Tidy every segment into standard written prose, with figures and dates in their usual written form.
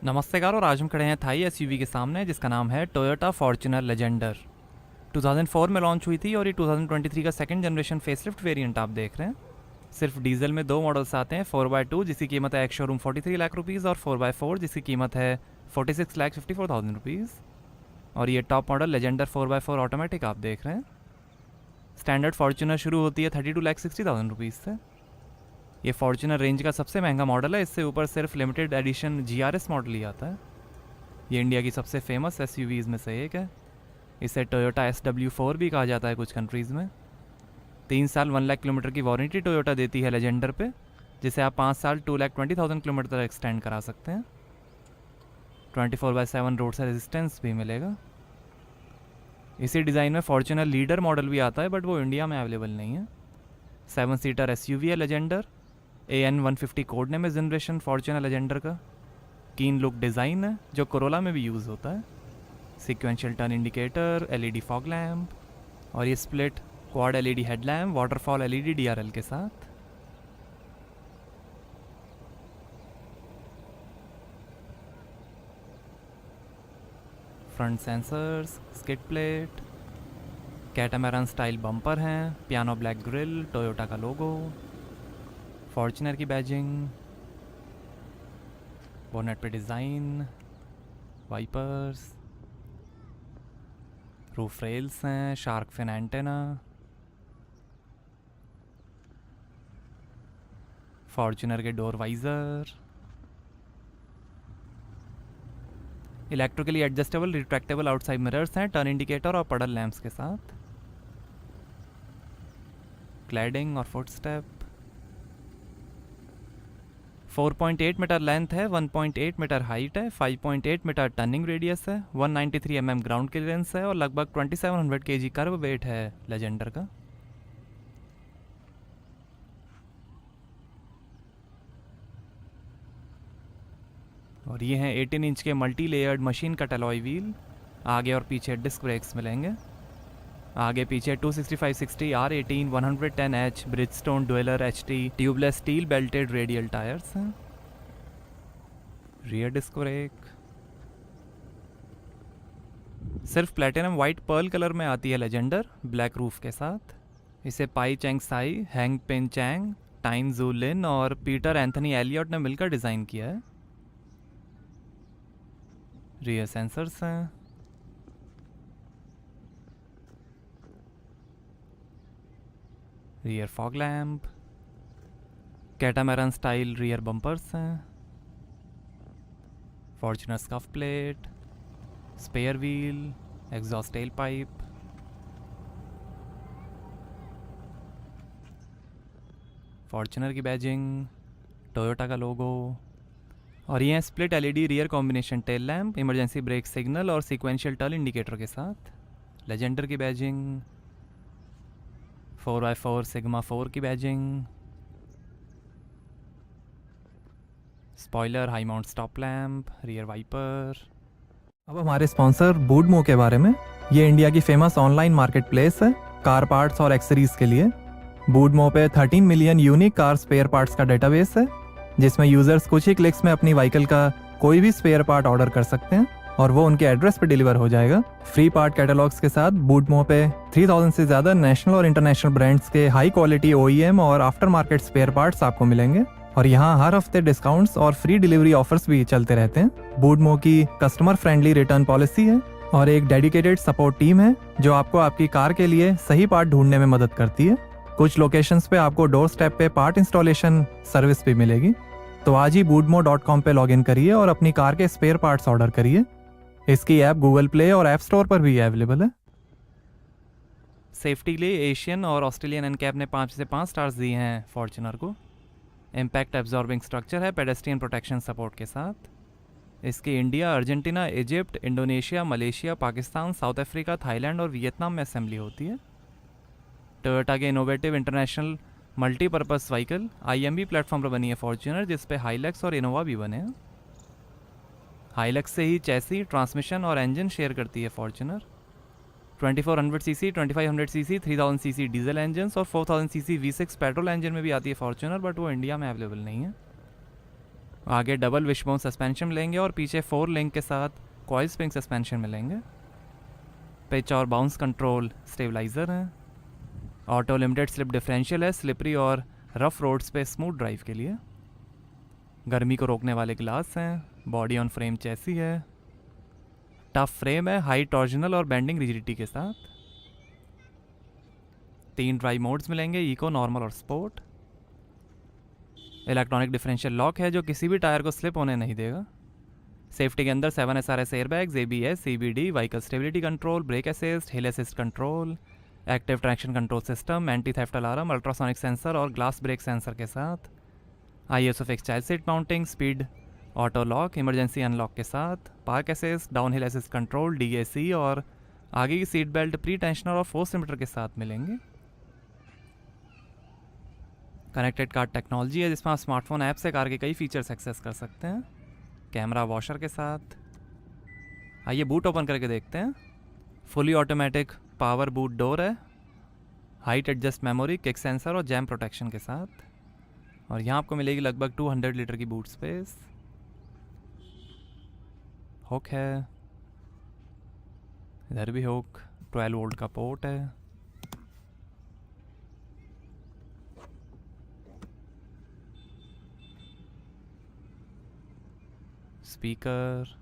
नमस्तेकार और आज हम खड़े हैं थाई एसयूवी के सामने जिसका नाम है टोयोटा फॉर्च्यूनर लेजेंडर। 2004 में लॉन्च हुई थी और ये 2023 का सेकंड जनरेशन फेसलिफ्ट वेरिएंट आप देख रहे हैं। सिर्फ डीजल में दो मॉडल्स आते हैं, 4x2 जिसकी कीमत है एक्स शोरूम 43 लाख रुपीज़ और 4x4 जिसकी कीमत है 46,54,000 रुपीज़। और ये top model Legender 4x4 automatic आप देख रहे हैं। स्टैंडर्ड फॉर्च्यूनर शुरू होती है 32,60,000 रुपीज़ से। ये फॉर्च्यूनर रेंज का सबसे महंगा मॉडल है, इससे ऊपर सिर्फ लिमिटेड एडिशन GRS मॉडल ही आता है। ये इंडिया की सबसे फेमस SUVs में से एक है। इसे टोयोटा SW4 भी कहा जाता है कुछ कंट्रीज़ में। 3 साल 1 लाख किलोमीटर की वारंटी टोयोटा देती है लेजेंडर पे, जिसे आप 5 साल 2,20,000 किलोमीटर तक एक्सटेंड करा सकते हैं। 24/7 रोड से रेजिस्टेंस भी मिलेगा। इसी डिज़ाइन में फॉर्च्यूनर लीडर मॉडल भी आता है, बट वो इंडिया में अवेलेबल नहीं है। 7 सीटर SUV है लेजेंडर। AN150 कोड नेम है जनरेशन फॉर्च्यूनर लेजेंडर का। कीन लुक डिज़ाइन है जो कोरोला में भी यूज़ होता है। Sequential turn indicator, LED fog lamp और ये split quad LED headlamp waterfall LED DRL के साथ। Front sensors, skid plate, catamaran style bumper हैं, पियानो ब्लैक ग्रिल, टोयोटा का लोगो, फॉर्च्यूनर की बैजिंग, बोनेट पे डिज़ाइन, वाइपर्स, रूफ रेल्स हैं, shark fin antenna, Fortuner के door visor, electrically adjustable retractable outside mirrors हैं, turn indicator और puddle lamps के साथ, क्लैडिंग और फुट स्टेप। 4.8 मीटर लेंथ है, 1.8 मीटर हाइट है, 5.8 मीटर टर्निंग रेडियस है, 193 mm ग्राउंड क्लियरेंस है और लगभग 2700 kg कर्व वेट है लेजेंडर का। और ये हैं 18 इंच के multi layered machine cut alloy wheel. आगे और पीछे डिस्क ब्रेक्स मिलेंगे। आगे पीछे 265/60 R18 110H Bridgestone Dueler HT tubeless steel belted radial tyres हैं। रियर डिस्क ब्रेक सिर्फ प्लेटिनम वाइट पर्ल कलर में आती है लेजेंडर, ब्लैक रूफ के साथ। इसे Pai Chang Sai, Hang Pen Chang, Tine Ju लिन और पीटर एंथनी एलियट ने मिलकर डिज़ाइन किया है। रियर सेंसर्स हैं। Rear fog lamp, catamaran style rear bumpers हैं, Fortuner scuff plate, spare wheel, exhaust tail pipe, Fortuner की बैजिंग, टोयोटा का logo और ये split LED rear combination tail lamp, emergency brake signal और sequential turn indicator के साथ। Legender की badging, 4x4 Sigma 4 की badging, spoiler, high mount stop lamp, rear wiper. अब हमारे स्पॉन्सर बूडमो के बारे में। ये इंडिया की फेमस ऑनलाइन मार्केट प्लेस है कार पार्ट्स और एक्सेसरीज के लिए। बूडमो पे 13 million unique car spare parts का डेटाबेस है, जिसमें यूजर्स कुछ ही क्लिक्स में अपनी व्हीकल का कोई भी स्पेयर पार्ट ऑर्डर कर सकते हैं और वो उनके एड्रेस पे डिलीवर हो जाएगा। फ्री पार्ट कैटलॉग्स के साथ बूडमो पे 3000 से ज़्यादा नेशनल और इंटरनेशनल ब्रांड्स के हाई क्वालिटी OEM और आफ्टर मार्केट स्पेयर पार्ट्स आपको मिलेंगे। और यहाँ हर हफ्ते डिस्काउंट्स और फ्री डिलीवरी ऑफर्स भी चलते रहते हैं। बूडमो की कस्टमर फ्रेंडली रिटर्न पॉलिसी है और एक डेडिकेटेड सपोर्ट टीम है जो आपको आपकी कार के लिए सही पार्ट ढूंढने में मदद करती है। कुछ लोकेशंस पे आपको डोर स्टेप पे पार्ट इंस्टॉलेशन सर्विस भी मिलेगी। तो आज ही boodmo.com पे लॉगिन करिए और अपनी कार के स्पेयर पार्ट्स ऑर्डर करिए। इसकी ऐप गूगल प्ले और ऐप स्टोर पर भी अवेलेबल है। सेफ्टी के लिए एशियन और ऑस्ट्रेलियन एनकैप ने 5 से 5 स्टार्स दिए हैं फॉर्च्यूनर को। इम्पैक्ट एब्जॉर्बिंग स्ट्रक्चर है पेडेस्ट्रियन प्रोटेक्शन सपोर्ट के साथ। इसकी India, Argentina, Egypt, Indonesia, Malaysia, Pakistan, south Africa, Thailand और वियतनाम में असेंबली होती है। टोयोटा के innovative international multipurpose vehicle IMV platform पर बनी है फॉर्च्यूनर, जिस पे हाइलक्स और इनोवा भी बने हैं। हाइलक्स से ही चैसी, ट्रांसमिशन और इंजन शेयर करती है Fortuner. 2400 CC, 2500 CC, 3000 CC diesel engine और 4000 सीसी V6 पेट्रोल इंजन में भी आती है फॉर्च्यूनर, बट वो इंडिया में अवेलेबल नहीं है। आगे डबल विशबोन सस्पेंशन मिलेंगे और पीछे 4 लिंक के साथ कॉइल स्प्रिंग सस्पेंशन मिलेंगे। पिच और बाउंस कंट्रोल स्टेबलाइज़र हैं। ऑटो लिमिटेड स्लिप डिफरेंशियल है स्लिपरी और रफ रोड्स पे स्मूथ ड्राइव के लिए। गर्मी को रोकने वाले ग्लास हैं। बॉडी ऑन फ्रेम चैसी है। टफ फ्रेम है हाई टॉर्जनल और बेंडिंग रिजिडिटी के साथ। 3 ड्राइव मोड्स मिलेंगे, इको, नॉर्मल और स्पोर्ट। इलेक्ट्रॉनिक डिफरेंशियल लॉक है जो किसी भी टायर को स्लिप होने नहीं देगा। सेफ्टी के अंदर 7 SRS airbags, ABS, CBD, vehicle stability control, brake assist, हिल assist control, active traction control system, anti theft alarm, ultrasonic sensor और ग्लास ब्रेक सेंसर के साथ। ISO fix child seat mounting, speed auto lock, emergency unlock के साथ। Park assist, down hill assist control, DAC और आगे की seat belt pre tensioner और force limiter के साथ मिलेंगे। कनेक्टेड कार टेक्नोलॉजी है जिसमें आप स्मार्टफोन ऐप से कार के कई फीचर्स एक्सेस कर सकते हैं। कैमरा वॉशर के साथ। आइए बूट ओपन करके देखते हैं। Fully automatic power boot door है। Height adjust memory, kick sensor और जैम प्रोटेक्शन के साथ। और यहाँ आपको मिलेगी लगभग 200 लीटर की बूट स्पेस। हुक है, इधर भी हुक। 12 वोल्ट का पोर्ट है। स्पीकर,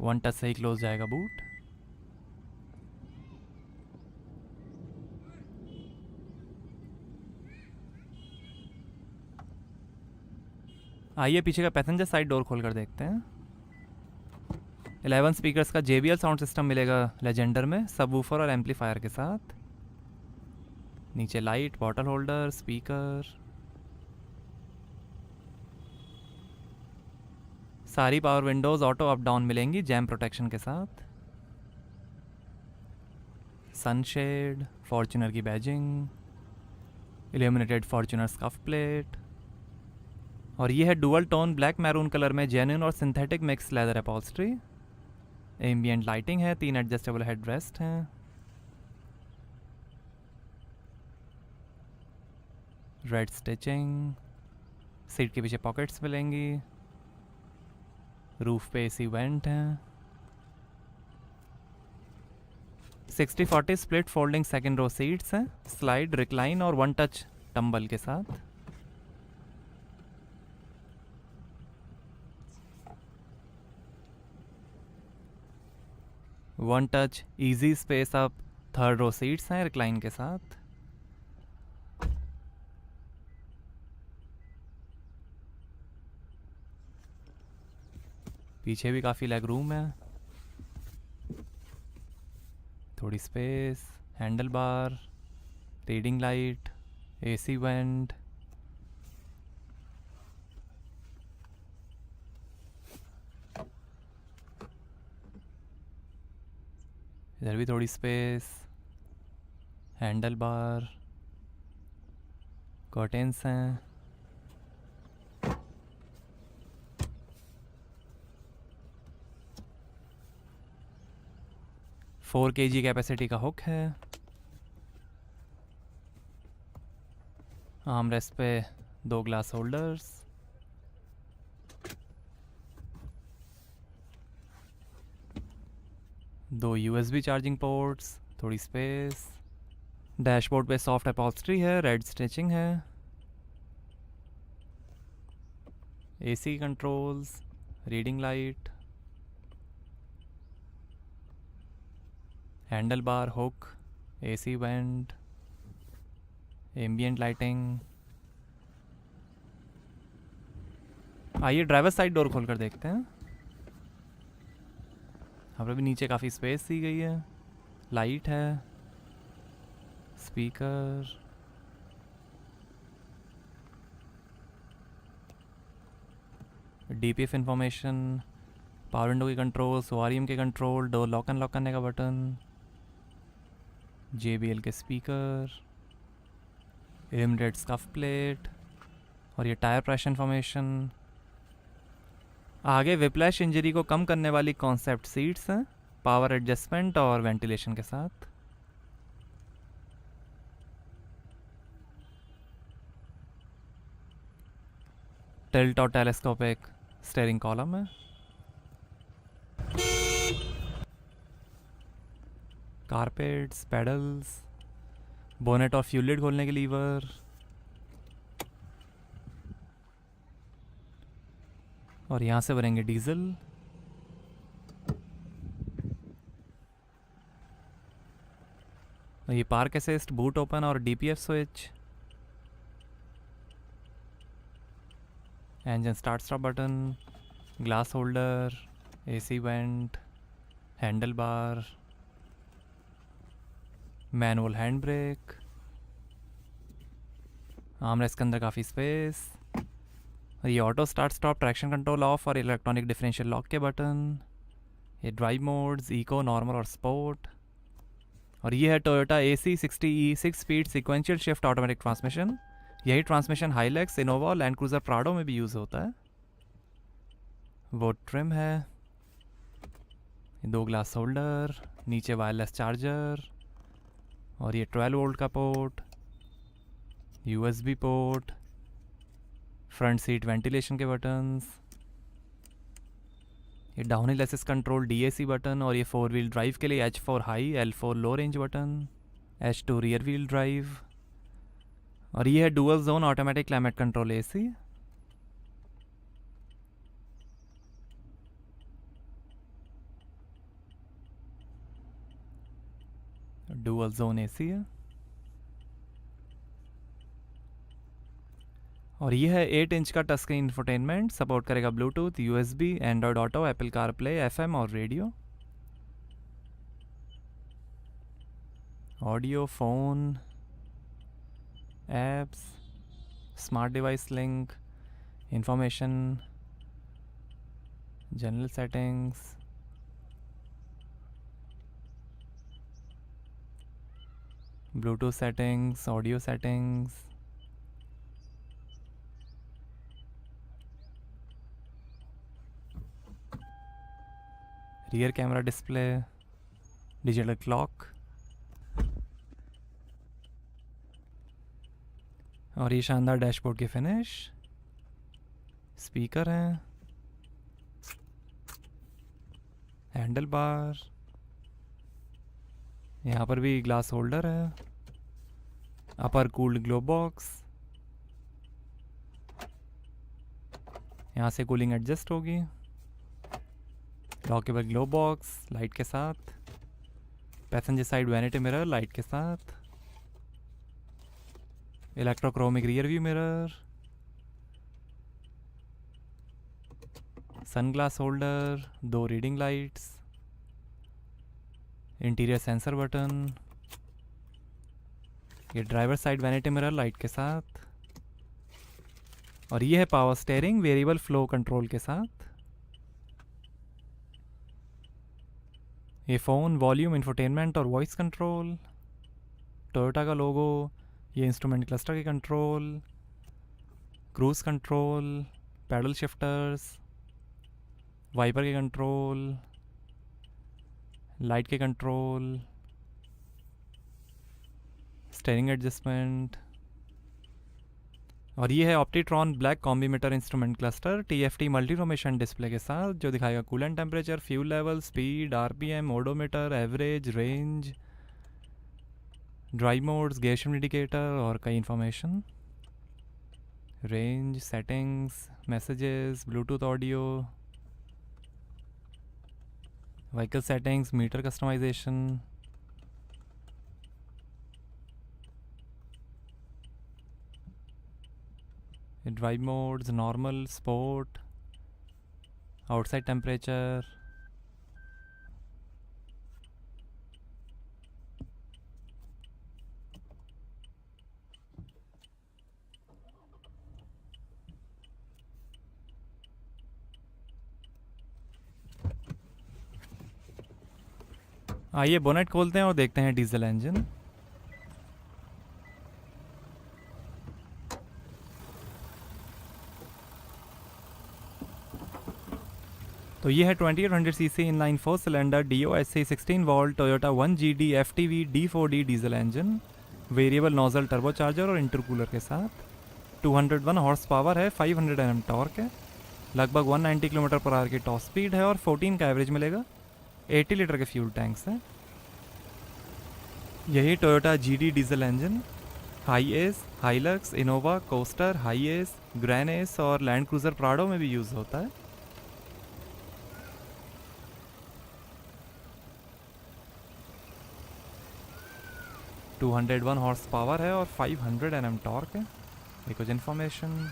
1 टच से ही क्लोज जाएगा बूट। आइए पीछे का पैसेंजर साइड डोर खोल कर देखते हैं। 11 स्पीकर्स का JBL साउंड सिस्टम मिलेगा लेजेंडर में, सबवूफर और एम्पलीफायर के साथ। नीचे लाइट, बॉटल होल्डर, स्पीकर। सारी power Windows auto up down मिलेंगी जैम प्रोटेक्शन के साथ। सनशेड, फॉर्च्यूनर की badging, illuminated Fortuner scuff plate. और ये है dual tone black maroon colour में जेन्युइन और synthetic mix leather upholstery. Ambient lighting है, 3 एडजस्टेबल हेड रेस्ट हैं। Red stitching. सीट के पीछे पॉकेट्स मिलेंगी। रूफ पे AC वेंट हैं। 60-40 split folding second row seats हैं। स्लाइड, रिक्लाइन और 1 टच टंबल के साथ। One touch easy space up third row seats हैं रिक्लाइन के साथ। पीछे भी काफ़ी लेग रूम है। थोड़ी space, handle bar, reading light, AC vent. इधर भी थोड़ी स्पेस, हैंडल बार, कर्टेंस हैं। फोर kg कैपेसिटी का हुक है। आर्मरेस्ट पे 2 ग्लास होल्डर्स। दो USB चार्जिंग पोर्ट्स, थोड़ी स्पेस। डैशबोर्ड पे सॉफ्ट अपॉल्स्ट्री है, रेड स्टिचिंग है। AC controls, reading light, handle bar, hook, AC went, ambient lighting. आइए ड्राइवर साइड डोर खोल कर देखते हैं। यहाँ भी नीचे काफ़ी स्पेस दी गई है। लाइट है, speaker, DPF information, power window के कंट्रोल, ORM के कंट्रोल, डोर लॉक अनलॉक करने का बटन, JBL के स्पीकर, इल्यूमिनेटेड स्कफ प्लेट और ये टायर प्रेशर इंफॉर्मेशन। आगे विप्लैश इंजरी को कम करने वाली कॉन्सेप्ट सीट्स हैं, पावर एडजस्टमेंट और वेंटिलेशन के साथ। टिल्ट और टेलीस्कोपिक स्टीयरिंग कॉलम है। कारपेट्स, पेडल्स, बोनेट और फ्यूल लिड खोलने के लीवर, और यहाँ से भरेंगे डीजल। ये पार्क असिस्ट, बूट ओपन और DPF switch, engine start stop button, glass holder, AC vent, handle bar, manual hand brake, armrest के अंदर काफ़ी स्पेस। ये auto start stop, traction control of और इलेक्ट्रॉनिक डिफरेंशियल लॉक के button. ये drive modes, eco, normal और sport. और ये है Toyota AC60E 6 speed sequential shift automatic transmission. यही ट्रांसमिशन हाइलैक्स, इनोवा और लैंड क्रूजर प्राडो में भी यूज़ होता है। वो ट्रिम है, 2 ग्लास होल्डर, नीचे वायरलेस चार्जर, और ये 12 वोल्ट का port, USB port, front seat ventilation के बटन्स, ये down hill assist control DAC button, और ये 4 व्हील ड्राइव के लिए H4 हाई, L4 लो range button, H2 rear wheel drive, और ये है dual zone automatic climate control AC। Dual zone AC है। और ये है 8 इंच का टच स्क्रीन इंफोटेनमेंट, सपोर्ट करेगा Bluetooth, USB, Android auto, Apple CarPlay, FM और radio, audio, phone, apps, smart device link, information, general settings, Bluetooth settings, audio settings, rear camera display, digital clock, और ये शानदार dashboard की finish, speaker हैं, handle bar, यहाँ पर भी glass holder है, अपर कूल्ड ग्लो बॉक्स, यहाँ से कूलिंग एडजस्ट होगी, लॉकेबल ग्लो बॉक्स लाइट के साथ, passenger side vanity mirror light के साथ, electrochromic rear view mirror, sunglass holder, 2 reading lights, interior sensor button, ये driver side vanity mirror light के साथ, और ये है power steering variable flow control के साथ। ये फ़ोन, वॉल्यूम, इंफोटेनमेंट और वॉइस कंट्रोल, टोयोटा का लोगो, ये इंस्ट्रूमेंट क्लस्टर के control, cruise control, paddle shifters, wiper के कंट्रोल, लाइट के कंट्रोल, स्टीयरिंग एडजस्टमेंट, और ये है Optitron black combimeter instrument cluster TFT multi information display के साथ, जो दिखाएगा coolant temperature, fuel level, speed, RPM, odometer, average, range, drive modes, गेशन इंडिकेटर और कई information, range, settings, messages, bluetooth audio, vehicle settings, meter customisation, drive modes, normal, sport, outside temperature, आइए bonnet खोलते हैं और देखते हैं डीजल इंजन। तो ये है 2800 CC inline 4 cylinder DOHC 16 volt Toyota 1GD FTV D4D diesel engine, variable nozzle turbocharger और इंटरकूलर के साथ। 201 हॉर्स पावर है, 500 Nm टॉर्क है, लगभग 190 किलोमीटर पर आवर की टॉप स्पीड है और 14 का एवरेज मिलेगा। 80 लीटर के फ्यूल टैंक्स हैं। यही Toyota GD diesel engine high S, Hilux, Innova, coaster, high S, grand S और लैंड क्रूजर प्राडो में भी यूज़ होता है। टू 201 हॉर्स पावर है और 500 Nm टॉर्क है। ये कुछ इन्फॉर्मेशन।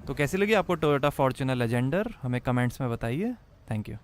तो कैसी लगी आपको टोयोटा फॉर्च्यूनर लेजेंडर, हमें कमेंट्स में बताइए। Thank you.